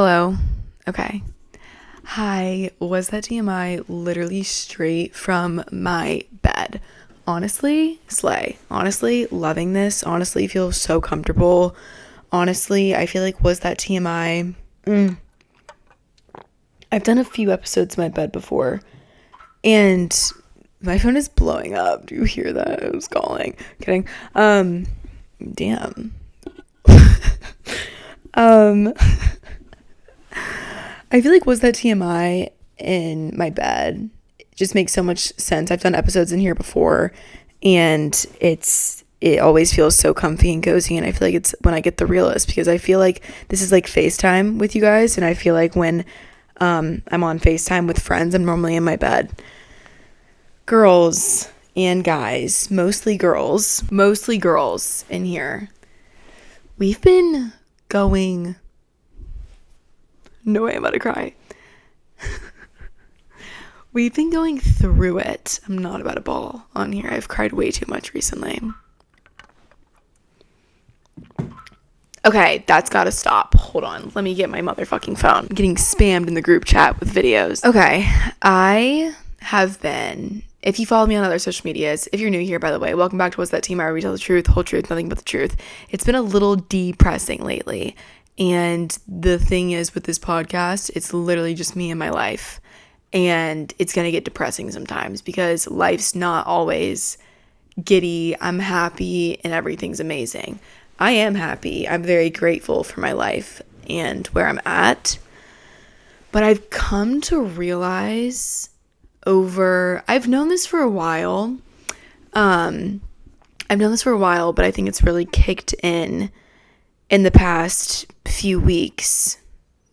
Hello. Okay. Hi. Was that TMI literally straight from my bed? Honestly, slay. Honestly, loving this. Honestly, feel so comfortable. Honestly, I feel like was that TMI? I've done a few episodes in my bed before, and my phone is blowing up. Do you hear that? It was calling. Kidding. Damn. um I feel like was that TMI in my bed? It just makes so much sense. I've done episodes in here before, and it always feels so comfy and cozy, and I feel like it's when I get the realest, because I feel like this is like FaceTime with you guys, and I feel like when I'm on FaceTime with friends, I'm normally in my bed. Girls and guys, mostly girls in here. We've been going... No way, I'm about to cry. We've been going through it. I'm not about to bawl on here. I've cried way too much recently. Okay, that's gotta stop. Hold on. Let me get my motherfucking phone. I'm getting spammed in the group chat with videos. Okay, I have been... If you follow me on other social medias, if you're new here, by the way, welcome back to What's That Team? Where we tell the truth, the whole truth, nothing but the truth. It's been a little depressing lately. And the thing is with this podcast, it's literally just me and my life. And it's going to get depressing sometimes because life's not always giddy. I'm happy and everything's amazing. I am happy. I'm very grateful for my life and where I'm at. But I've come to realize I've known this for a while. But I think it's really kicked in the past few weeks.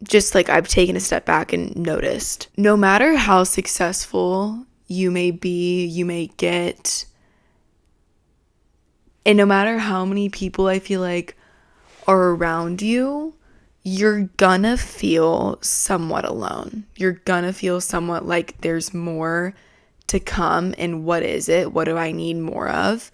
Just like I've taken a step back and noticed. No matter how successful you may be, you may get, and no matter how many people I feel like are around you, you're gonna feel somewhat alone. You're gonna feel somewhat like there's more to come, and what is it? What do I need more of?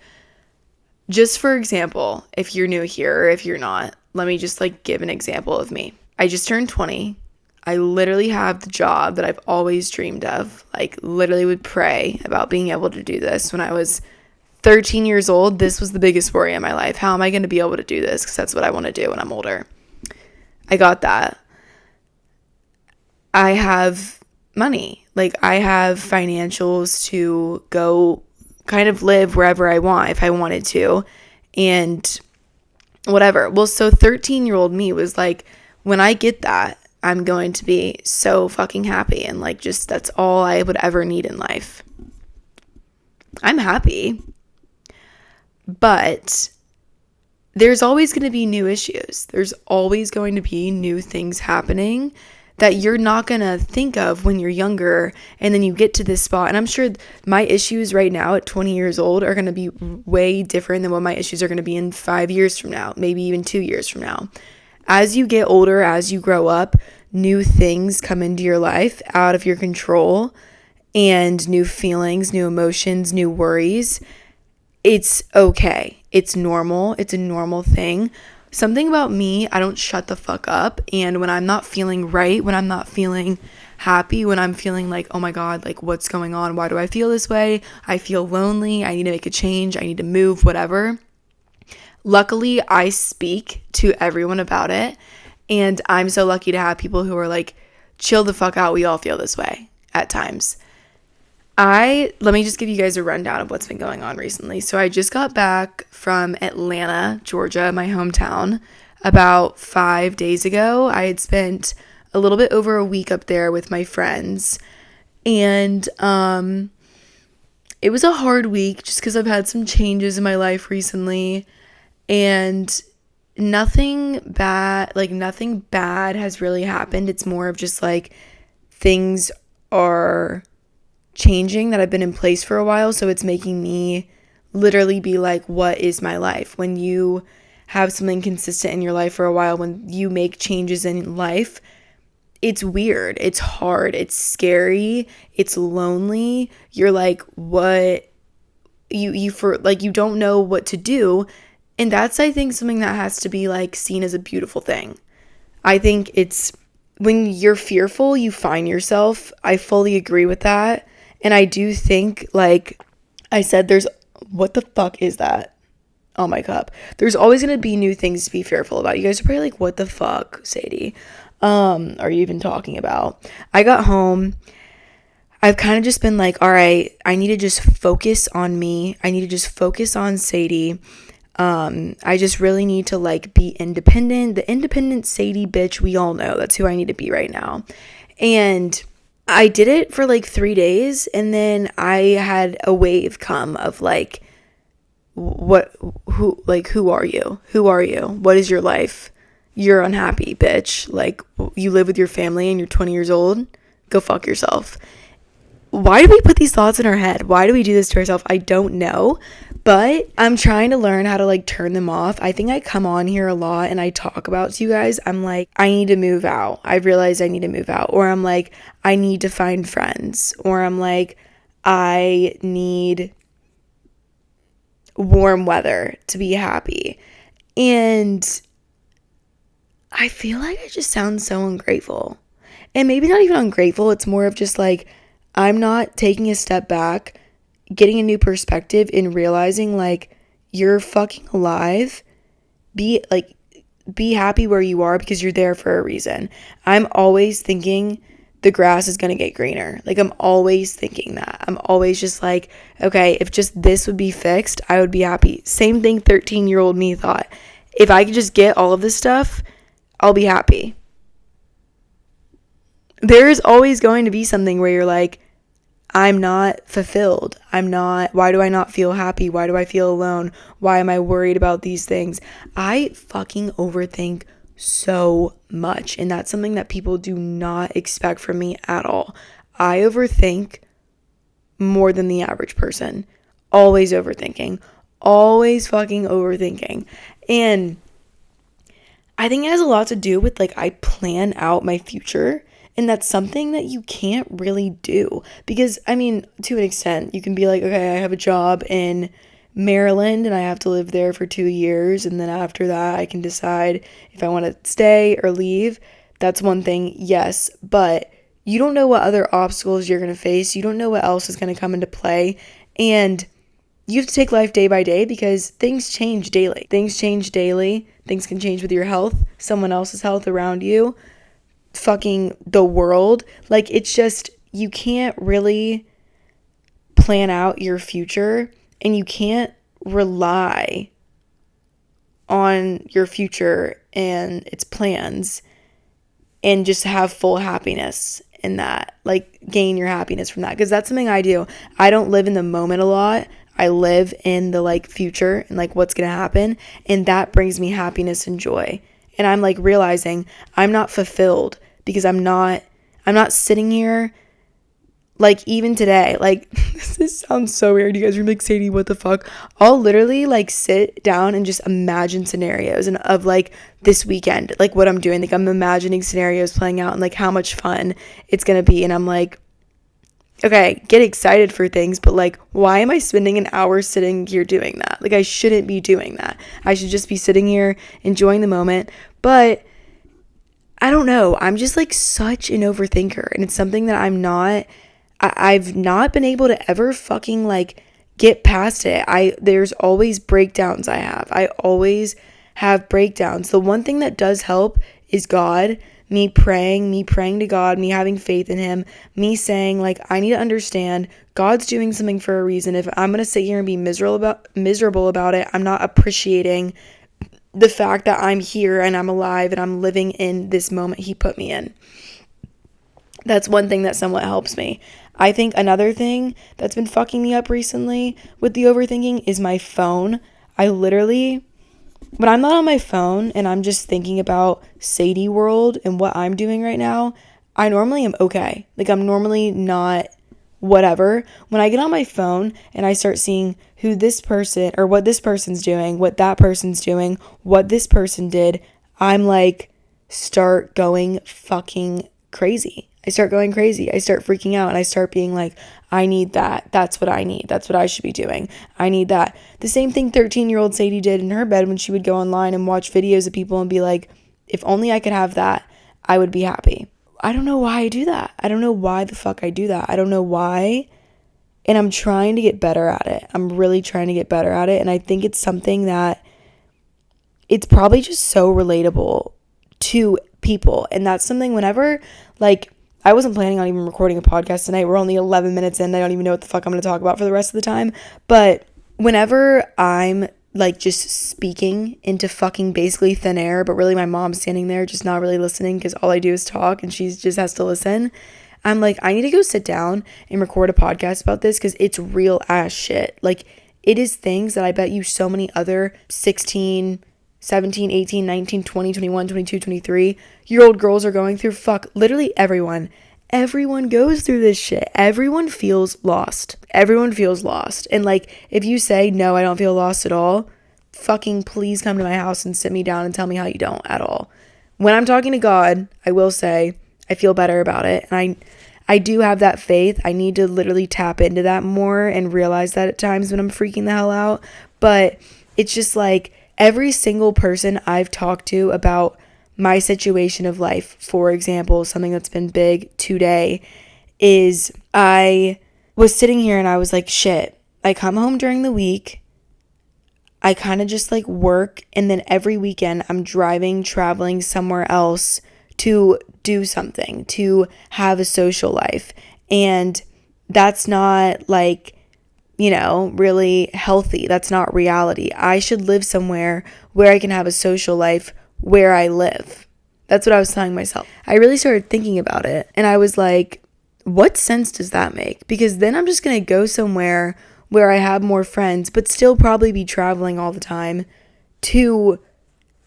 Just for example, if you're new here or if you're not, let me just like give an example of me. I just turned 20. I literally have the job that I've always dreamed of. Like literally would pray about being able to do this when I was 13 years old. This was the biggest worry in my life. How am I going to be able to do this? Because that's what I want to do when I'm older. I got that. I have money. Like I have financials to go kind of live wherever I want if I wanted to, and whatever. Well, so 13-year-old me was like, when I get that, I'm going to be so fucking happy, and like just that's all I would ever need in life. I'm happy, but there's always going to be new issues. There's always going to be new things happening that you're not going to think of when you're younger, and then you get to this spot. And I'm sure my issues right now at 20 years old are going to be way different than what my issues are going to be in 5 years from now, maybe even 2 years from now. As you get older, as you grow up, new things come into your life out of your control, and new feelings, new emotions, new worries. It's okay. It's normal. It's a normal thing. Something about me, I don't shut the fuck up. And when I'm not feeling right, when I'm not feeling happy, when I'm feeling like, oh my God, like what's going on? Why do I feel this way? I feel lonely. I need to make a change. I need to move, whatever. Luckily, I speak to everyone about it. And I'm so lucky to have people who are like, chill the fuck out. We all feel this way at times. Let me just give you guys a rundown of what's been going on recently. So I just got back from Atlanta, Georgia, my hometown, about 5 days ago. I had spent a little bit over a week up there with my friends, and it was a hard week just because I've had some changes in my life recently, and nothing bad has really happened. It's more of just like things are changing that have been in place for a while, so it's making me literally be like, what is my life? When you have something consistent in your life for a while, when you make changes in life, it's weird, it's hard, it's scary, it's lonely. You're like, what? You don't know what to do, and that's, I think, something that has to be like seen as a beautiful thing. I think it's when you're fearful, you find yourself. I fully agree with that. And I do think, like I said, what the fuck is that on my cup? There's always going to be new things to be fearful about. You guys are probably like, what the fuck, Sadie? Are you even talking about? I got home. I've kind of just been like, all right, I need to just focus on me. I need to just focus on Sadie. I just really need to like be independent. The independent Sadie bitch, we all know that's who I need to be right now. And I did it for like 3 days, and then I had a wave come of like, who are you? Who are you? What is your life? You're unhappy, bitch. Like, you live with your family and you're 20 years old. Go fuck yourself. Why do we put these thoughts in our head? Why do we do this to ourselves? I don't know, but I'm trying to learn how to like turn them off. I think I come on here a lot and I talk about to you guys. I'm like, I need to move out. I realized I need to move out. Or I'm like, I need to find friends. Or I'm like, I need warm weather to be happy. And I feel like I just sound so ungrateful. And maybe not even ungrateful. It's more of just like, I'm not taking a step back, getting a new perspective, and realizing like, you're fucking alive. Be happy where you are because you're there for a reason. I'm always thinking the grass is going to get greener. Like, I'm always thinking that. I'm always just like, okay, if just this would be fixed, I would be happy. Same thing 13-year-old me thought. If I could just get all of this stuff, I'll be happy. There's always going to be something where you're like, I'm not fulfilled. Why do I not feel happy? Why do I feel alone? Why am I worried about these things? I fucking overthink so much. And that's something that people do not expect from me at all. I overthink more than the average person. Always overthinking. Always fucking overthinking. And I think it has a lot to do with like, I plan out my future. And that's something that you can't really do. Because, I mean, to an extent, you can be like, okay, I have a job in Maryland and I have to live there for 2 years. And then after that, I can decide if I want to stay or leave. That's one thing, yes. But you don't know what other obstacles you're going to face. You don't know what else is going to come into play. And you have to take life day by day because things change daily. Things change daily. Things can change with your health, someone else's health around you, fucking the world. Like, it's just, you can't really plan out your future, and you can't rely on your future and its plans and just have full happiness in that, like gain your happiness from that, because that's something I do. I don't live in the moment a lot. I live in the like future and like what's gonna happen, and that brings me happiness and joy. And I'm like realizing I'm not fulfilled because I'm not sitting here, like even today, like this sounds so weird. You guys are like, Sadie, what the fuck? I'll literally like sit down and just imagine scenarios and of like this weekend, like what I'm doing. Like, I'm imagining scenarios playing out and like how much fun it's gonna be. And I'm like, okay, get excited for things, but like, why am I spending an hour sitting here doing that? Like, I shouldn't be doing that. I should just be sitting here enjoying the moment. But I don't know. I'm just like such an overthinker, and it's something that I've not been able to ever fucking like get past it. There's always breakdowns I always have breakdowns. The one thing that does help is God. Me praying to God, me having faith in him, me saying like, I need to understand God's doing something for a reason. If I'm going to sit here and be miserable about it, I'm not appreciating the fact that I'm here and I'm alive and I'm living in this moment he put me in. That's one thing that somewhat helps me. I think another thing that's been fucking me up recently with the overthinking is my phone. I literally, when I'm not on my phone and I'm just thinking about Sadie world and what I'm doing right now, I normally am okay. Like, I'm normally not whatever. When I get on my phone and I start seeing who this person or what this person's doing, what that person's doing, what this person did, I'm like, start going fucking crazy. I start going crazy. I start freaking out and I start being like, I need that. That's what I need. That's what I should be doing. I need that. The same thing 13-year-old Sadie did in her bed when she would go online and watch videos of people and be like, if only I could have that, I would be happy. I don't know why I do that. I don't know why the fuck I do that. I don't know why. And I'm trying to get better at it. I'm really trying to get better at it. And I think it's something that it's probably just so relatable to people. And that's something whenever, like, I wasn't planning on even recording a podcast tonight. We're only 11 minutes in. I don't even know what the fuck I'm going to talk about for the rest of the time. But whenever I'm like just speaking into fucking basically thin air, but really my mom's standing there just not really listening because all I do is talk and she just has to listen. I'm like, I need to go sit down and record a podcast about this because it's real ass shit. Like, it is things that I bet you so many other 16, 17, 18, 19, 20, 21, 22, 23-year-old girls are going through. Fuck, literally everyone. Everyone goes through this shit. Everyone feels lost. Everyone feels lost. And like, if you say, no, I don't feel lost at all, fucking please come to my house and sit me down and tell me how you don't at all. When I'm talking to God, I will say I feel better about it. And I do have that faith. I need to literally tap into that more and realize that at times when I'm freaking the hell out. But it's just like every single person I've talked to about my situation of life, for example, something that's been big today is I was sitting here and I was like, shit, I come home during the week. I kind of just like work. And then every weekend I'm driving, traveling somewhere else to do something, to have a social life. And that's not like, really healthy. That's not reality. I should live somewhere where I can have a social life where I live. That's what I was telling myself. I really started thinking about it and I was like, what sense does that make? Because then I'm just going to go somewhere where I have more friends, but still probably be traveling all the time to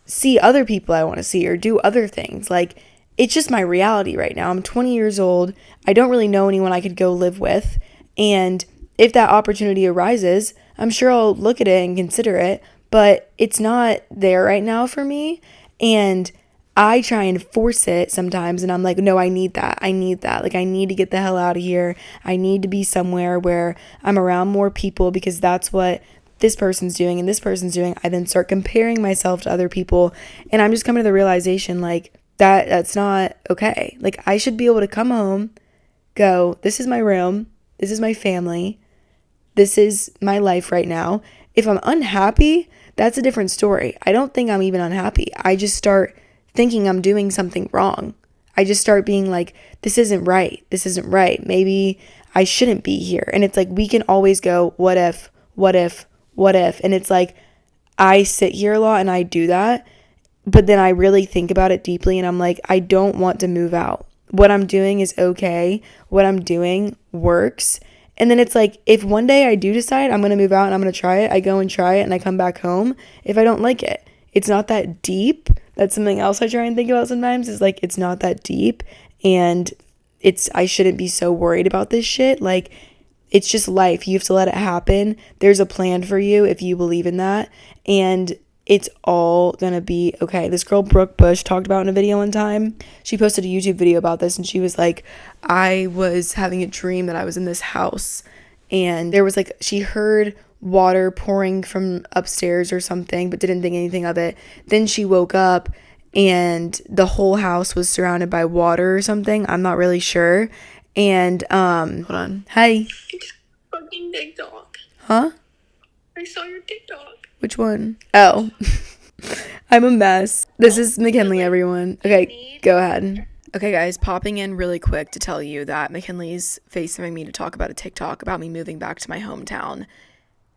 see other people I want to see or do other things. Like, it's just my reality right now. I'm 20 years old. I don't really know anyone I could go live with. And if that opportunity arises, I'm sure I'll look at it and consider it, but it's not there right now for me. And I try and force it sometimes. And I'm like, no, I need that. Like, I need to get the hell out of here. I need to be somewhere where I'm around more people because that's what this person's doing and this person's doing. I then start comparing myself to other people. And I'm just coming to the realization like that's not okay. Like, I should be able to come home, go, this is my room. This is my family. This is my life right now. If I'm unhappy, that's a different story. I don't think I'm even unhappy. I just start thinking I'm doing something wrong. I just start being like, this isn't right. This isn't right. Maybe I shouldn't be here. And it's like, we can always go, what if? And it's like, I sit here a lot and I do that. But then I really think about it deeply and I'm like, I don't want to move out. What I'm doing is okay. What I'm doing works. And then it's like, if one day I do decide I'm going to move out and I'm going to try it, I go and try it and I come back home. If I don't like it, it's not that deep. That's something else I try and think about sometimes is like, it's not that deep and I shouldn't be so worried about this shit. Like, it's just life. You have to let it happen. There's a plan for you if you believe in that. And it's all gonna be okay. This girl, Brooke Bush, talked about in a video one time. She posted a YouTube video about this and she was like, I was having a dream that I was in this house and there was like, she heard water pouring from upstairs or something, but didn't think anything of it. Then she woke up and the whole house was surrounded by water or something. I'm not really sure. And, hold on. Hey. Fucking TikTok. Huh? I saw your TikTok. Which one? Oh. I'm a mess. This is McKinley, everyone. Okay, go ahead. Okay, guys, popping in really quick to tell you that McKinley's FaceTiming me to talk about a TikTok about me moving back to my hometown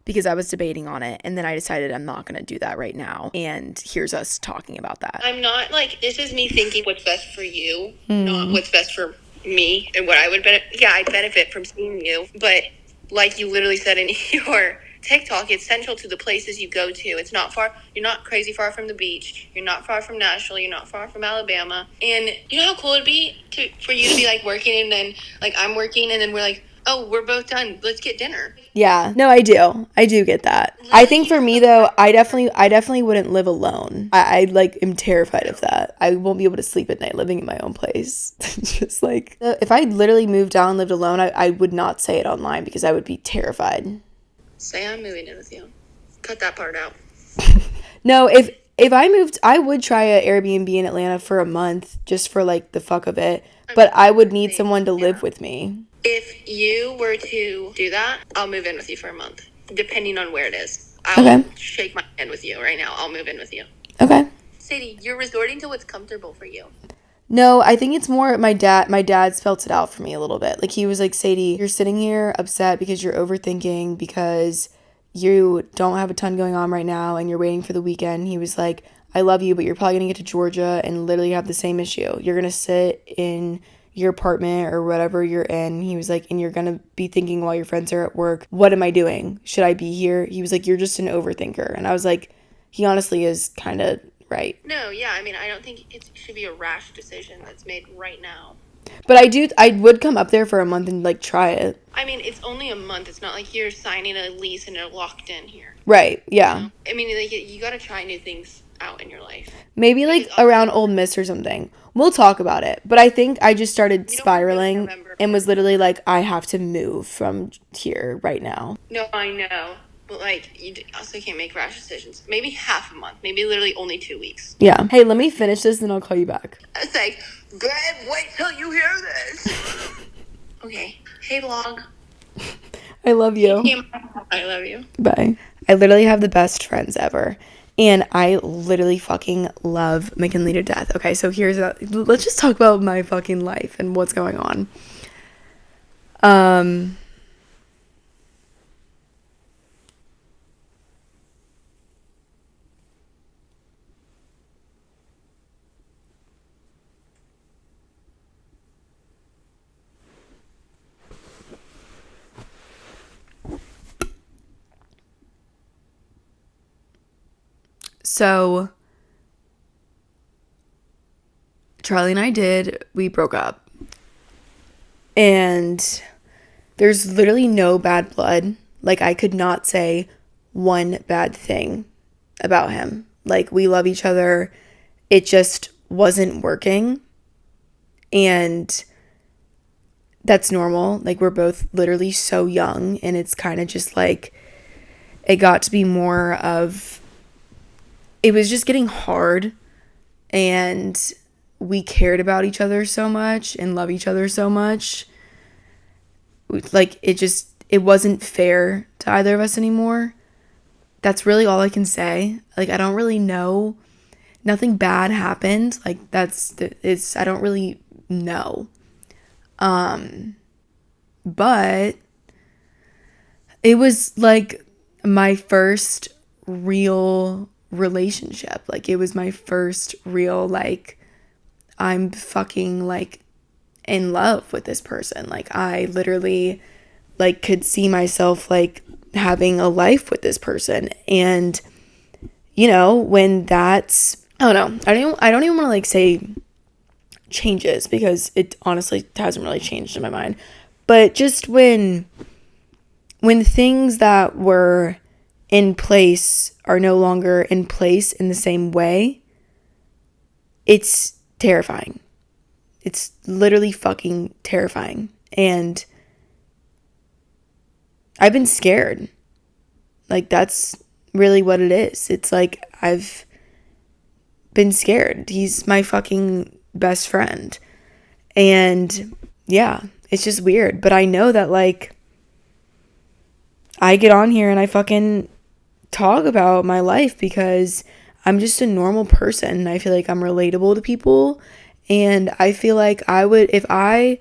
because I was debating on it, and then I decided I'm not going to do that right now, and here's us talking about that. I'm not, like, this is me thinking what's best for you, not what's best for me and what I would benefit. Yeah, I benefit from seeing you, but like you literally said in your TikTok, it's central to the places you go to. It's not far. You're not crazy far from the beach. You're not far from Nashville. You're not far from Alabama. And you know how cool it'd be for you to be like working and then like I'm working and then we're like, oh, we're both done. Let's get dinner. Yeah, no, I do get that. I think for me though, I definitely wouldn't live alone. I like am terrified of that. I won't be able to sleep at night living in my own place. Just like if I literally moved out and lived alone, I would not say it online because I would be terrified. Say I'm moving in with you. Cut that part out. No, If I moved, I would try a Airbnb in Atlanta for a month just for like the fuck of it. But I would need someone to live with me. If you were to do that, I'll move in with you for a month, depending on where it is. I'll Okay. shake my hand with you right now. I'll move in with you. Okay. Sadie, you're resorting to what's comfortable for you. No, I think it's more my dad. My dad spelt it out for me a little bit. Like he was like, Sadie, you're sitting here upset because you're overthinking because you don't have a ton going on right now and you're waiting for the weekend. He was like, I love you, but you're probably gonna get to Georgia and literally have the same issue. You're gonna sit in your apartment or whatever you're in. He was like, and you're gonna be thinking while your friends are at work, what am I doing? Should I be here? He was like, you're just an overthinker. And I was like, he honestly is kind of right. No, yeah, I mean, I don't think it should be a rash decision that's made right now. But I would come up there for a month and like try it. I mean, it's only a month. It's not like you're signing a lease and you're locked in here. Right, yeah. You know? I mean, like, you gotta try new things out in your life. Maybe like around Ole Miss or something. We'll talk about it. But I think I just started spiraling and was literally like, I have to move from here right now. No, I know. But, like, you also can't make rash decisions. Maybe half a month. Maybe literally only 2 weeks. Yeah. Hey, let me finish this and I'll call you back. I was like, babe, wait till you hear this. Okay. Hey, vlog. I love you. I love you. Bye. I literally have the best friends ever. And I literally fucking love McKinley to death. Okay, so let's just talk about my fucking life and what's going on. So Charlie and we broke up. And there's literally no bad blood. Like, I could not say one bad thing about him. Like, we love each other. It just wasn't working. And that's normal. Like, we're both literally so young. And it's kind of just like, it got to be more of, it was just getting hard. And we cared about each other so much and love each other so much. Like, it wasn't fair to either of us anymore. That's really all I can say. Like, I don't really know. Nothing bad happened. Like, I don't really know. But it was like my first real relationship. Like, it was my first real, like, I'm fucking like in love with this person. Like, I literally like could see myself like having a life with this person. And you know, when that's, I don't know, I don't even want to like say changes, because it honestly hasn't really changed in my mind. But just when things that were in place are no longer in place in the same way, it's terrifying. It's literally fucking terrifying. And I've been scared. Like, that's really what it is. It's like, I've been scared. He's my fucking best friend. And yeah, it's just weird. But I know that, like, I get on here and I fucking talk about my life because I'm just a normal person. I feel like I'm relatable to people. And I feel like I would, if I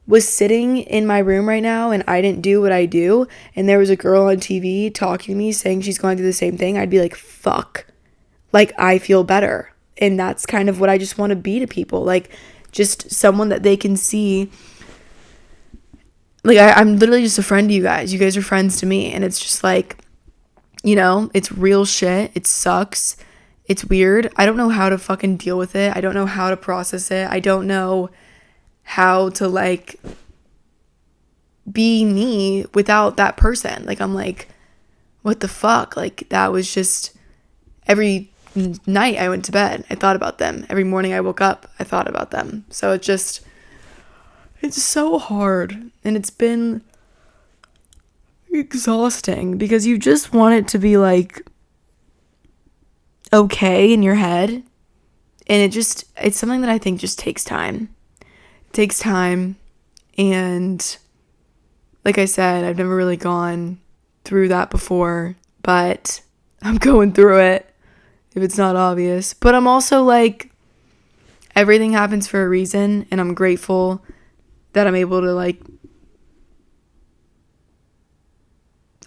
was sitting in my room right now and I didn't do what I do, and there was a girl on TV talking to me saying she's going through the same thing, I'd be like, fuck. Like, I feel better. And that's kind of what I just want to be to people. Like, just someone that they can see. Like, I'm literally just a friend to you guys. You guys are friends to me. And it's just like, you know, it's real shit. It sucks. It's weird. I don't know how to fucking deal with it. I don't know how to process it. I don't know how to, like, be me without that person. Like, I'm like, what the fuck? Like, that was just, every night I went to bed, I thought about them. Every morning I woke up, I thought about them. So it's so hard. And it's been exhausting because you just want it to be like, okay in your head. And it's something that I think just takes time. It takes time. And like I said, I've never really gone through that before, but I'm going through it if it's not obvious. But I'm also like, everything happens for a reason, and I'm grateful that I'm able to like,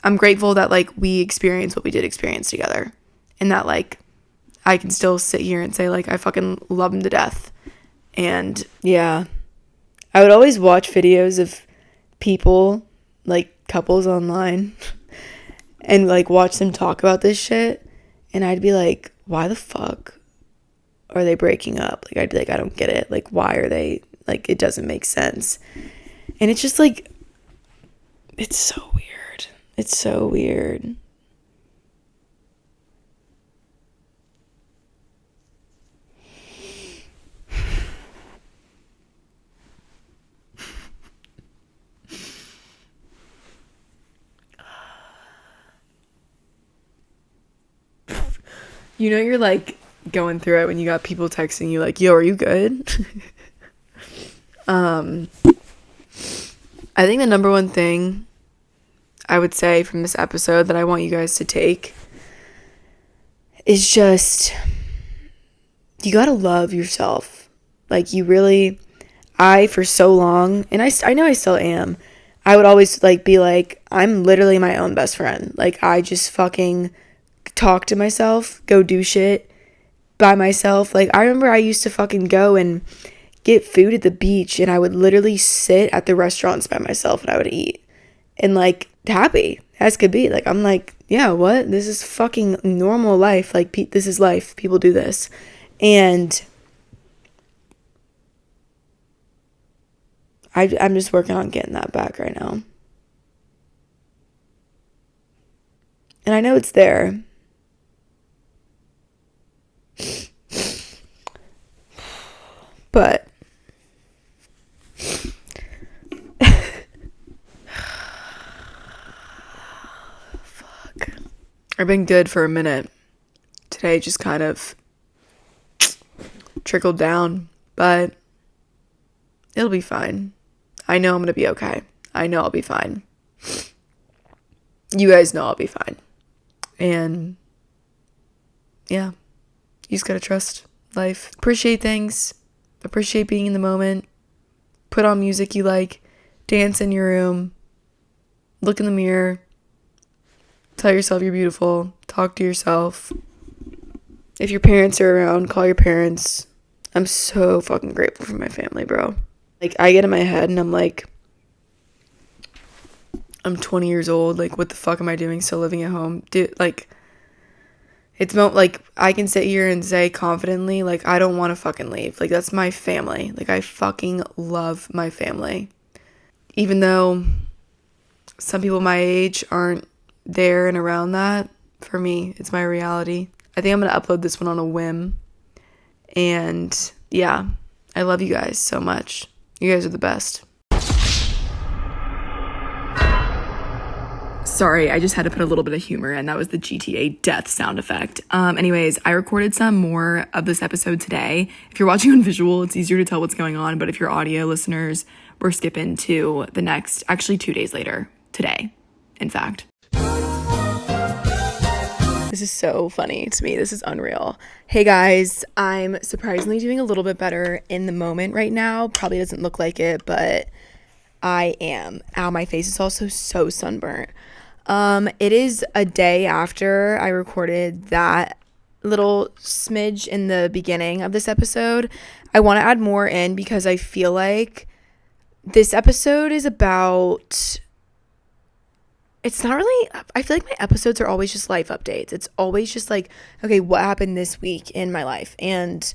I'm grateful that like we experienced what we did experience together, and that like I can still sit here and say like I fucking love him to death. And yeah, I would always watch videos of people, like couples online, and like watch them talk about this shit, and I'd be like, why the fuck are they breaking up? Like I'd be like, I don't get it. Like why are they, like it doesn't make sense. And it's just like, it's so weird. It's so weird. You know, you're like going through it when you got people texting you like, yo, are you good? I think the number one thing I would say from this episode that I want you guys to take is just, you gotta love yourself. Like you really, for so long, and I know I still am, I would always like be like, I'm literally my own best friend. Like I just fucking talk to myself, go do shit by myself. Like I remember I used to fucking go and get food at the beach, and I would literally sit at the restaurants by myself and I would eat, and like happy as could be. Like I'm like, yeah, what? This is fucking normal life. Like this is life. People do this. And I'm just working on getting that back right now. And I know it's there. But fuck. I've been good for a minute. Today just kind of trickled down, but it'll be fine. I know I'm gonna be okay. I know I'll be fine. You guys know I'll be fine. And yeah, you just gotta trust life. Appreciate things. Appreciate being in the moment. Put on music you like. Dance in your room. Look in the mirror. Tell yourself you're beautiful. Talk to yourself. If your parents are around, call your parents. I'm so fucking grateful for my family, bro. Like, I get in my head and I'm like, I'm 20 years old. Like, what the fuck am I doing still living at home? Dude, like, like, I can sit here and say confidently, like, I don't want to fucking leave. Like, that's my family. Like, I fucking love my family. Even though some people my age aren't there and around that, for me, it's my reality. I think I'm going to upload this one on a whim. And yeah, I love you guys so much. You guys are the best. Sorry, I just had to put a little bit of humor in. That was the GTA death sound effect. Anyways, I recorded some more of this episode today. If you're watching on visual, it's easier to tell what's going on. But if you're audio listeners, we're skipping to the next, actually 2 days later, today, in fact. This is so funny to me. This is unreal. Hey guys, I'm surprisingly doing a little bit better in the moment right now. Probably doesn't look like it, but I am. Ow, my face is also so sunburnt. It is a day after I recorded that little smidge in the beginning of this episode. I want to add more in because I feel like this episode is about, it's not really, I feel like my episodes are always just life updates. It's always just like, okay, what happened this week in my life? And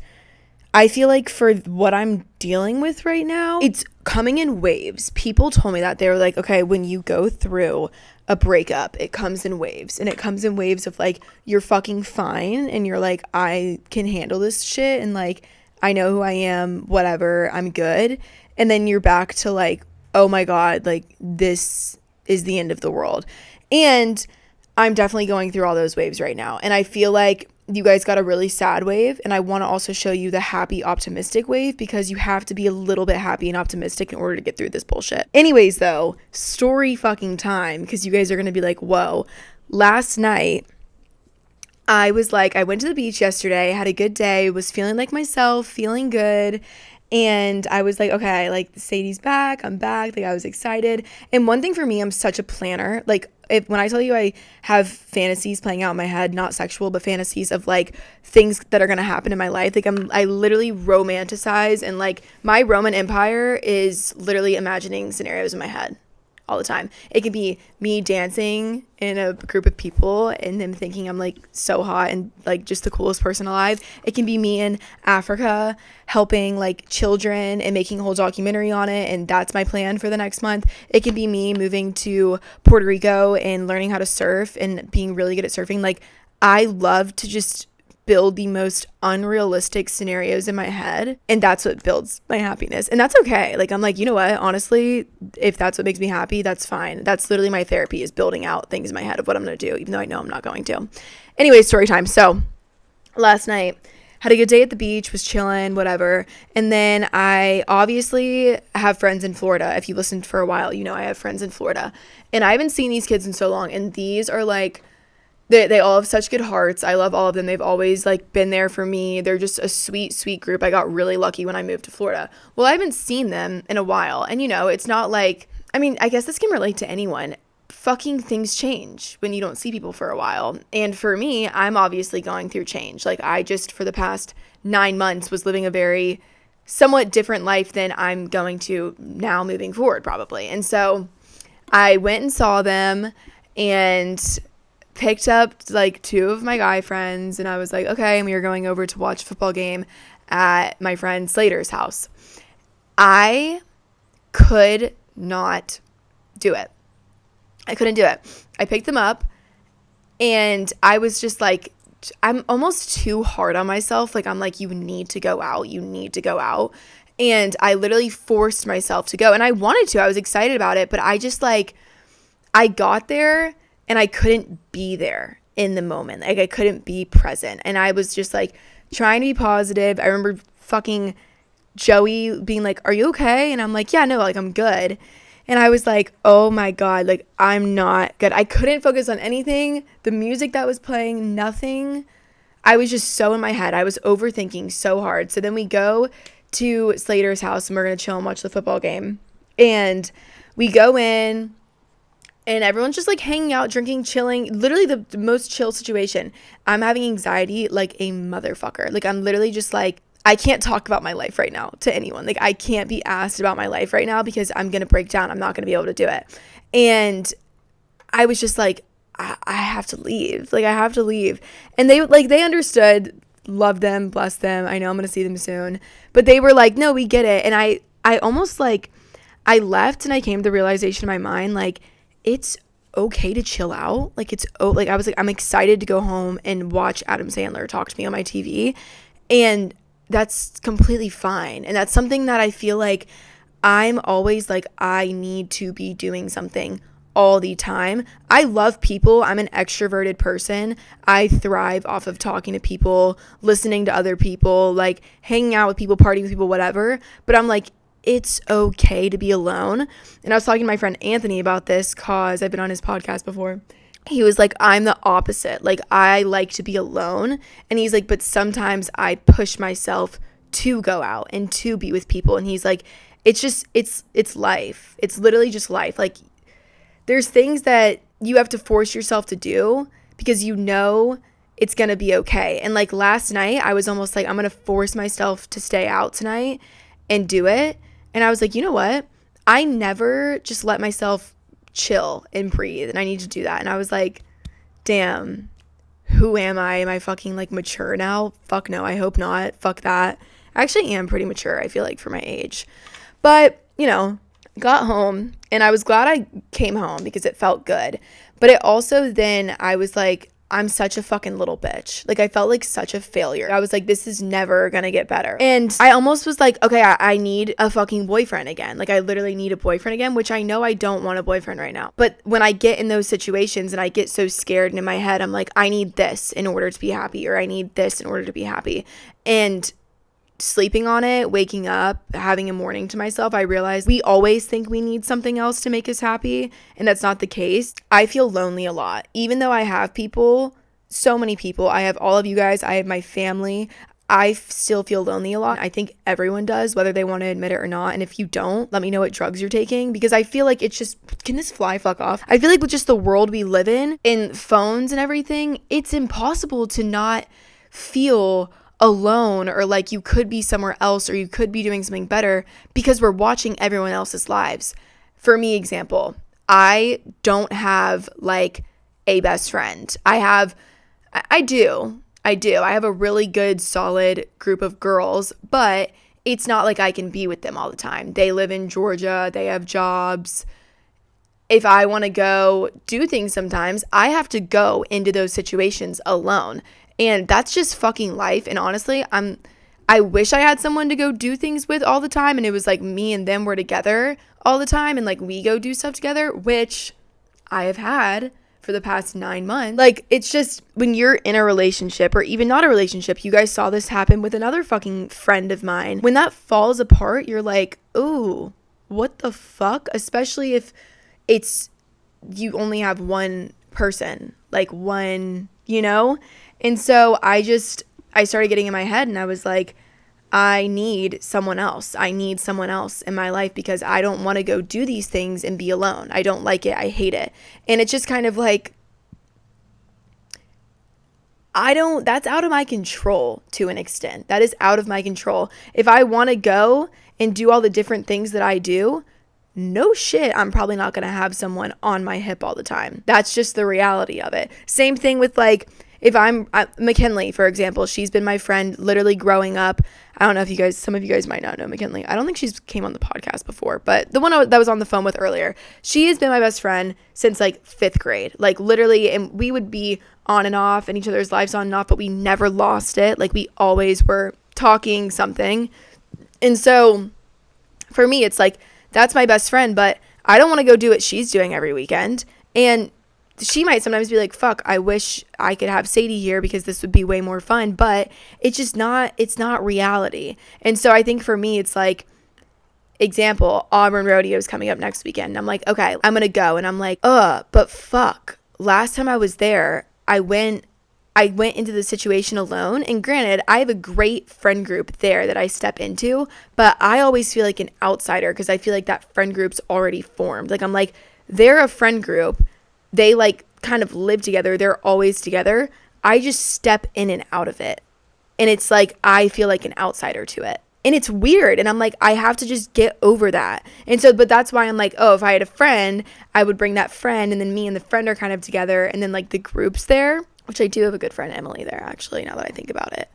I feel like for what I'm dealing with right now, it's coming in waves. People told me that. They were like, okay, when you go through a breakup, it comes in waves. And it comes in waves of like, you're fucking fine. And you're like, I can handle this shit. And like, I know who I am, whatever, I'm good. And then you're back to like, oh my God, like this is the end of the world. And I'm definitely going through all those waves right now. And I feel like you guys got a really sad wave, and I want to also show you the happy, optimistic wave, because you have to be a little bit happy and optimistic in order to get through this bullshit. Anyways, though, story fucking time, because you guys are going to be like, whoa. Last night, I went to the beach yesterday, had a good day, was feeling like myself, feeling good. And I was like, okay, like Sadie's back, I'm back. Like I was excited. And one thing for me, I'm such a planner. Like when I tell you I have fantasies playing out in my head, not sexual, but fantasies of like things that are going to happen in my life. Like I literally romanticize, and like my Roman Empire is literally imagining scenarios in my head all the time. It could be me dancing in a group of people and them thinking I'm like so hot and like just the coolest person alive. It can be me in Africa helping like children and making a whole documentary on it, and that's my plan for the next month. It can be me moving to Puerto Rico and learning how to surf and being really good at surfing. Like I love to just build the most unrealistic scenarios in my head, and that's what builds my happiness. And that's okay. Like I'm like, you know what, honestly, if that's what makes me happy, that's fine. That's literally my therapy, is building out things in my head of what I'm gonna do, even though I know I'm not going to. Anyway, story time. So last night, had a good day at the beach, was chilling, whatever. And then I obviously have friends in Florida. If you listened for a while, you know I have friends in Florida, and I haven't seen these kids in so long, and these are like, they all have such good hearts. I love all of them. They've always like been there for me. They're just a sweet, sweet group. I got really lucky when I moved to Florida. Well, I haven't seen them in a while. And you know, it's not like, I mean, I guess this can relate to anyone. Fucking things change when you don't see people for a while. And for me, I'm obviously going through change. Like I just, for the past 9 months, was living a very somewhat different life than I'm going to now moving forward probably. And so I went and saw them and picked up like 2 of my guy friends, and I was like, okay, and we were going over to watch a football game at my friend Slater's house. I could not do it. I couldn't do it. I picked them up, and I was just like, I'm almost too hard on myself. Like, I'm like, you need to go out. You need to go out. And I literally forced myself to go, and I wanted to. I was excited about it, but I just like, I got there and I couldn't be there in the moment. Like I couldn't be present. And I was just like trying to be positive. I remember fucking Joey being like, are you okay? And I'm like, yeah, no, like I'm good. And I was like, oh my God, like I'm not good. I couldn't focus on anything. The music that was playing, nothing. I was just so in my head. I was overthinking so hard. So then we go to Slater's house and we're going to chill and watch the football game. And we go in, and everyone's just like hanging out, drinking, chilling. Literally the most chill situation. I'm having anxiety like a motherfucker. Like I'm literally just like, I can't talk about my life right now to anyone. Like I can't be asked about my life right now because I'm going to break down. I'm not going to be able to do it. And I was just like, I have to leave. Like I have to leave. And they understood, loved them, blessed them. I know I'm going to see them soon. But they were like, no, we get it. And I almost like, I left and I came to the realization in my mind, like, it's okay to chill out. Like I was like, I'm excited to go home and watch Adam Sandler talk to me on my TV, and that's completely fine. And that's something that I feel like I'm always like, I need to be doing something all the time. I love people. I'm an extroverted person. I thrive off of talking to people, listening to other people, like hanging out with people, partying with people, whatever. But I'm like, it's okay to be alone. And I was talking to my friend Anthony about this because I've been on his podcast before. He was like, I'm the opposite. Like, I like to be alone. And he's like, but sometimes I push myself to go out and to be with people. And he's like, it's just, it's life. It's literally just life. Like, there's things that you have to force yourself to do because you know it's going to be okay. And like last night, I was almost like, I'm going to force myself to stay out tonight and do it. And I was like, you know what? I never just let myself chill and breathe, and I need to do that. And I was like, damn, who am I? Am I fucking like mature now? Fuck no, I hope not. Fuck that. I actually am pretty mature, I feel like, for my age. But, you know, got home, and I was glad I came home because it felt good. But it also then I was like, I'm such a fucking little bitch. Like, I felt like such a failure. I was like, this is never gonna get better. And I almost was like, okay, I need a fucking boyfriend again. Like, I literally need a boyfriend again, which I know I don't want a boyfriend right now. But when I get in those situations and I get so scared and in my head, I'm like, I need this in order to be happy, or I need this in order to be happy. And sleeping on it, waking up, having a morning to myself, I realized we always think we need something else to make us happy, and that's not the case. I feel lonely a lot, even though I have people, so many people. I have all of you guys, I have my family. I still feel lonely a lot. I think everyone does, whether they want to admit it or not. And if you don't, let me know what drugs you're taking, because I feel like it's just, can this fly fuck off? I feel like with just the world we live in phones and everything, it's impossible to not feel alone, or like you could be somewhere else, or you could be doing something better, because we're watching everyone else's lives. For me, example, I don't have like a best friend. I do. I have a really good, solid group of girls, but it's not like I can be with them all the time. They live in Georgia, they have jobs. If I want to go do things sometimes, I have to go into those situations alone. And that's just fucking life. And honestly, I wish I had someone to go do things with all the time, and it was like me and them were together all the time, and like we go do stuff together, which I have had for the past 9 months. Like, it's just when you're in a relationship, or even not a relationship, you guys saw this happen with another fucking friend of mine. When that falls apart, you're like, ooh, what the fuck? Especially if it's, you only have one person, like one, you know? And so I started getting in my head, and I was like, I need someone else. I need someone else in my life, because I don't want to go do these things and be alone. I don't like it. I hate it. And it's just kind of like, that's out of my control to an extent. That is out of my control. If I want to go and do all the different things that I do, no shit, I'm probably not going to have someone on my hip all the time. That's just the reality of it. Same thing with like, if I'm McKinley, for example, she's been my friend literally growing up. I don't know if some of you guys might not know McKinley. I don't think she's came on the podcast before, but the one that was on the phone with earlier, she has been my best friend since like 5th grade, like literally. And we would be on and off in each other's lives, on and off, but we never lost it. Like, we always were talking something. And so for me, it's like, that's my best friend, but I don't want to go do what she's doing every weekend. And she might sometimes be like, fuck, I wish I could have Sadie here, because this would be way more fun, but it's not reality. And so I think for me, it's like, example, Auburn Rodeo is coming up next weekend. I'm like, okay, I'm going to go. And I'm like, but fuck, last time I was there, I went into the situation alone. And granted, I have a great friend group there that I step into, but I always feel like an outsider, because I feel like that friend group's already formed. Like, I'm like, they're a friend group. They like kind of live together. They're always together. I just step in and out of it. And it's like, I feel like an outsider to it. And it's weird. And I'm like, I have to just get over that. And so, but that's why I'm like, oh, if I had a friend, I would bring that friend. And then me and the friend are kind of together. And then like the group's there, which I do have a good friend, Emily, there actually, now that I think about it.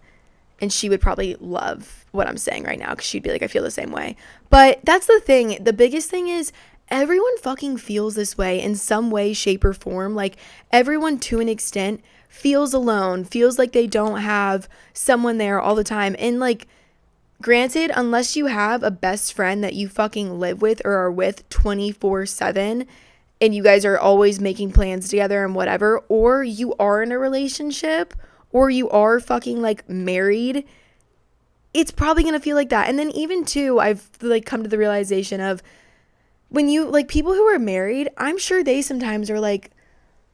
And she would probably love what I'm saying right now, because she'd be like, I feel the same way. But that's the thing. The biggest thing is, everyone fucking feels this way in some way, shape, or form. Like, everyone to an extent feels alone, feels like they don't have someone there all the time. And like, granted, unless you have a best friend that you fucking live with or are with 24/7, and you guys are always making plans together and whatever, or you are in a relationship, or you are fucking like married, it's probably gonna feel like that. And then even too, I've like come to the realization of, when you like people who are married, I'm sure they sometimes are like,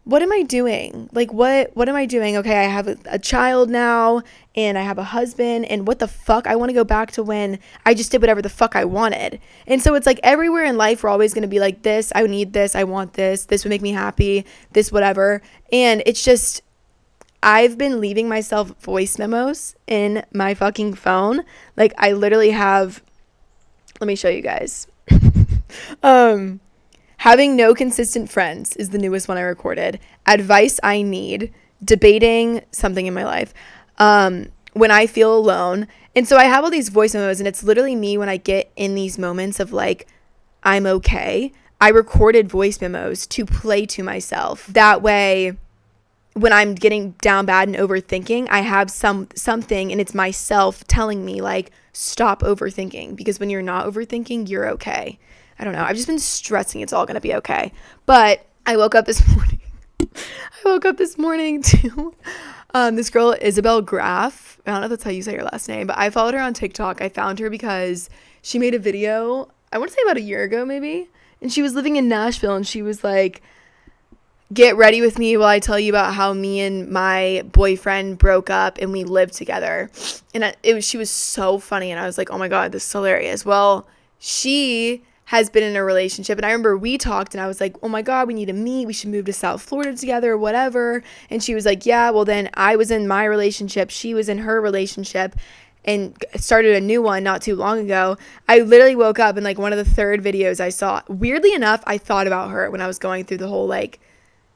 what am I doing? Like, what am I doing? Okay, I have a child now, and I have a husband, and what the fuck? I want to go back to when I just did whatever the fuck I wanted. And so it's like, everywhere in life, we're always going to be like, this, I need this, I want this would make me happy, this, whatever. And it's just, I've been leaving myself voice memos in my fucking phone. Like, I literally have, let me show you guys. Having no consistent friends is the newest one I recorded. Advice I need. Debating something in my life. When I feel alone. And so I have all these voice memos, and it's literally me when I get in these moments of like, I'm okay. I recorded voice memos to play to myself. That way when I'm getting down bad and overthinking, I have something, and it's myself telling me like, stop overthinking, because when you're not overthinking, you're okay. I don't know. I've just been stressing it's all going to be okay. But I woke up this morning. To this girl, Isabel Graff. I don't know if that's how you say her last name, but I followed her on TikTok. I found her because she made a video, I want to say about a year ago maybe, and she was living in Nashville, and she was like, get ready with me while I tell you about how me and my boyfriend broke up and we lived together. And she was so funny, and I was like, oh my God, this is hilarious. Well, she has been in a relationship, and I remember we talked, and I was like, oh my God, we need to meet, we should move to South Florida together, whatever. And she was like, yeah, well then I was in my relationship, she was in her relationship, and started a new one not too long ago. I literally woke up, and like one of the third videos I saw, weirdly enough, I thought about her when I was going through the whole like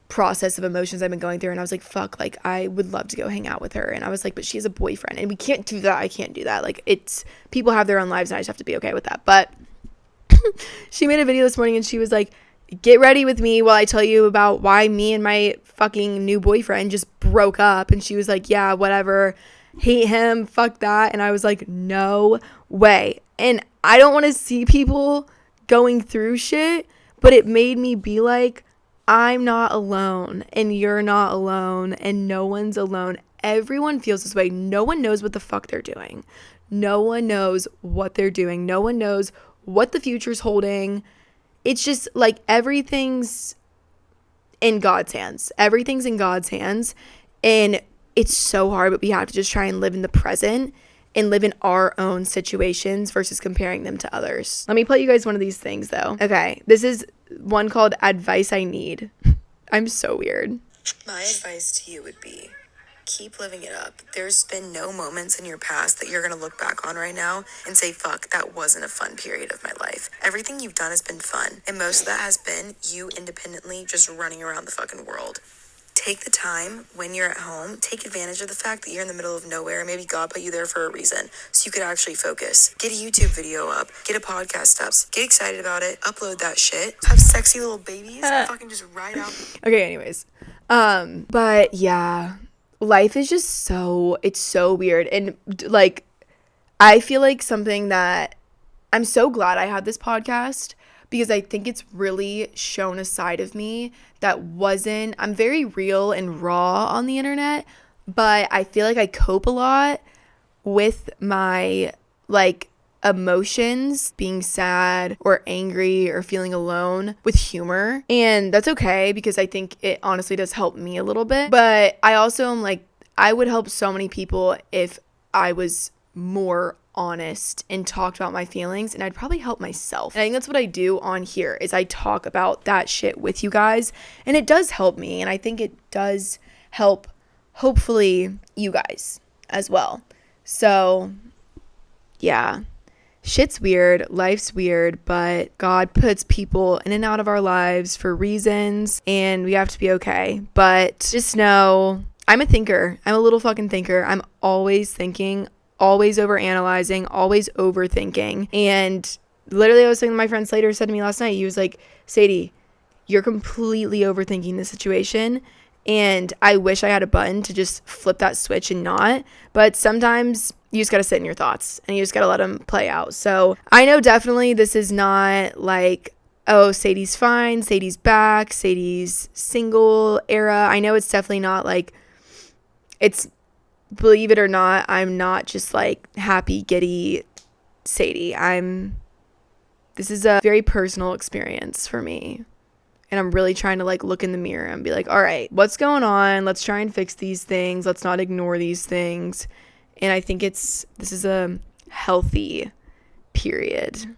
process of emotions I've been going through, and I was like, fuck, like I would love to go hang out with her. And I was like, but she has a boyfriend, and we can't do that. I can't do that. Like, it's, people have their own lives, and I just have to be okay with that. But she made a video this morning, and she was like, get ready with me while I tell you about why me and my fucking new boyfriend just broke up. And she was like, yeah, whatever, hate him, fuck that. And I was like, no way. And I don't want to see people going through shit, but it made me be like, I'm not alone, and you're not alone, and no one's alone. Everyone feels this way. No one knows what the fuck they're doing. No one knows what they're doing. No one knows what the future's holding. It's just like everything's in God's hands. Everything's in God's hands. And it's so hard, but we have to just try and live in the present and live in our own situations versus comparing them to others. Let me play you guys one of these things though. Okay, this is one called Advice I Need. I'm so weird. My advice to you would be, keep living it up. There's been no moments in your past that you're going to look back on right now and say, fuck, that wasn't a fun period of my life. Everything you've done has been fun. And most of that has been you independently just running around the fucking world. Take the time when you're at home, take advantage of the fact that you're in the middle of nowhere. Maybe God put you there for a reason, so you could actually focus. Get a YouTube video up, get a podcast up, get excited about it, upload that shit, have sexy little babies, and fucking just ride out. Okay, anyways. But yeah, life is just it's so weird. And like, I feel like something that I'm so glad I had this podcast, because I think it's really shown a side of me that I'm very real and raw on the internet, but I feel like I cope a lot with my like emotions, being sad or angry or feeling alone, with humor. And that's okay, because I think it honestly does help me a little bit. But I also am like, I would help so many people if I was more honest and talked about my feelings, and I'd probably help myself. And I think that's what I do on here, is I talk about that shit with you guys, and it does help me, and I think it does help hopefully you guys as well. So yeah, shit's weird, life's weird, but God puts people in and out of our lives for reasons, and we have to be okay. But just know, I'm a thinker. I'm a little fucking thinker. I'm always thinking, always overanalyzing, always overthinking. And literally, I was saying, my friend Slater said to me last night, he was like, Sadie, you're completely overthinking the situation, and I wish I had a button to just flip that switch and not. But sometimes you just gotta sit in your thoughts, and you just gotta let them play out. So I know definitely this is not like, oh, Sadie's fine, Sadie's back, Sadie's single era. I know it's definitely not like, it's, believe it or not, I'm not just like happy, giddy Sadie. This is a very personal experience for me. And I'm really trying to like look in the mirror and be like, all right, what's going on? Let's try and fix these things. Let's not ignore these things. And I think this is a healthy period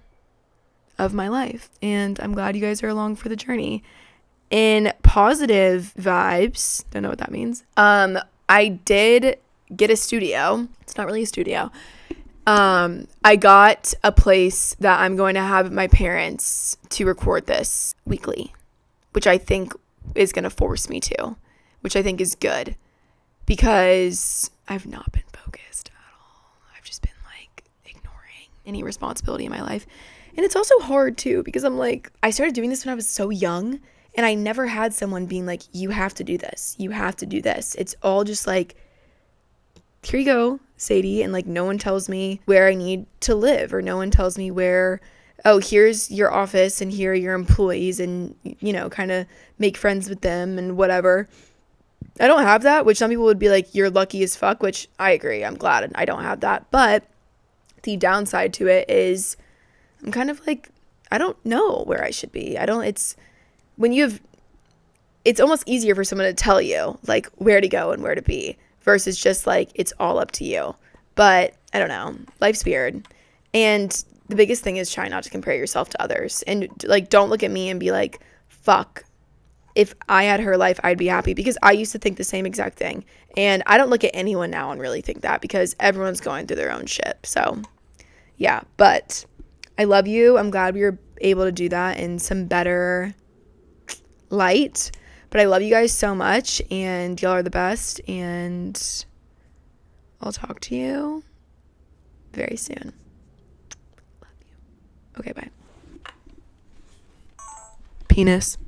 of my life. And I'm glad you guys are along for the journey. In positive vibes, don't know what that means. I did get a studio. It's not really a studio. I got a place that I'm going to have my parents to record this weekly, which I think is going to force me to, which I think is good, because I've not been focused at all. I've just been like ignoring any responsibility in my life. And it's also hard too, because I'm like, I started doing this when I was so young, And I never had someone being like, you have to do this. You have to do this. It's all just like, here you go, Sadie. And like, no one tells me where I need to live, or no one tells me where, oh, here's your office and here are your employees, and, you know, kind of make friends with them and whatever. I don't have that, which some people would be like, you're lucky as fuck, which I agree. I'm glad I don't have that. But the downside to it is I'm kind of like, I don't know where I should be. It's almost easier for someone to tell you like where to go and where to be versus just like, it's all up to you. But I don't know. Life's weird. And the biggest thing is try not to compare yourself to others. And like, don't look at me and be like, fuck, if I had her life, I'd be happy, because I used to think the same exact thing. And I don't look at anyone now and really think that, because everyone's going through their own shit. So yeah, but I love you. I'm glad we were able to do that in some better light. But I love you guys so much, and y'all are the best. And I'll talk to you very soon. Love you. Okay, bye. Penis.